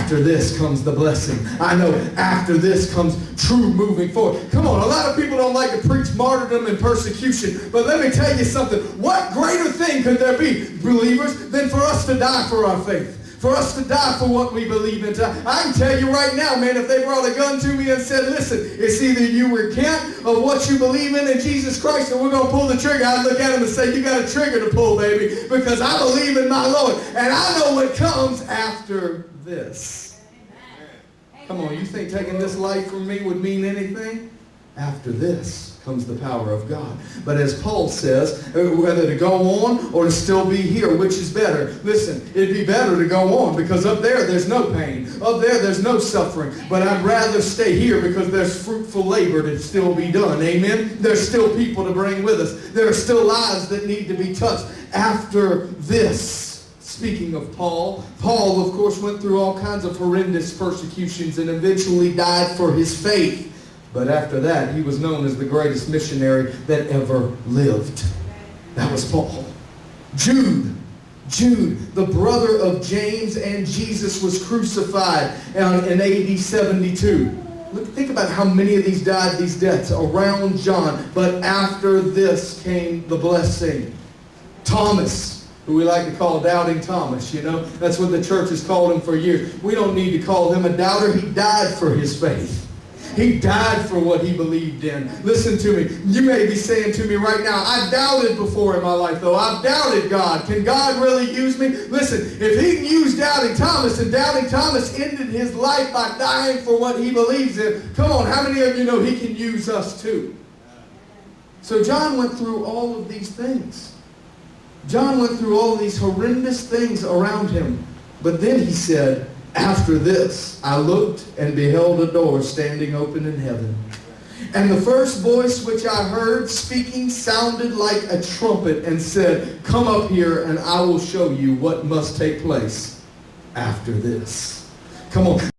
after this comes the blessing. I know after this comes true moving forward. Come on, a lot of people don't like to preach martyrdom and persecution, but let me tell you something. What greater thing could there be, believers, than for us to die for our faith? For us to die for what we believe in. I can tell you right now, man, if they brought a gun to me and said, listen, it's either you repent of what you believe in Jesus Christ or we're going to pull the trigger, I'd look at them and say, you got a trigger to pull, baby, because I believe in my Lord. And I know what comes after this. Come on, you think taking this life from me would mean anything? After this comes the power of God. But as Paul says, whether to go on or to still be here, which is better? Listen, it'd be better to go on because up there's no pain. Up there's no suffering. But I'd rather stay here because there's fruitful labor to still be done. Amen? There's still people to bring with us. There are still lives that need to be touched. After this, speaking of Paul, of course, went through all kinds of horrendous persecutions and eventually died for his faith. But after that, he was known as the greatest missionary that ever lived. That was Paul. Jude, the brother of James and Jesus, was crucified in AD 72. Think about how many of these died, these deaths, around John. But after this came the blessing. Thomas, who we like to call Doubting Thomas, you know. That's what the church has called him for years. We don't need to call him a doubter. He died for his faith. He died for what he believed in. Listen to me. You may be saying to me right now, I doubted before in my life, though. I've doubted God. Can God really use me? Listen, if he can use Doubting Thomas, and Doubting Thomas ended his life by dying for what he believes in, come on, how many of you know he can use us too? So John went through all of these things. John went through all of these horrendous things around him. But then he said, after this, I looked and beheld a door standing open in heaven. And the first voice which I heard speaking sounded like a trumpet and said, come up here and I will show you what must take place after this. Come on.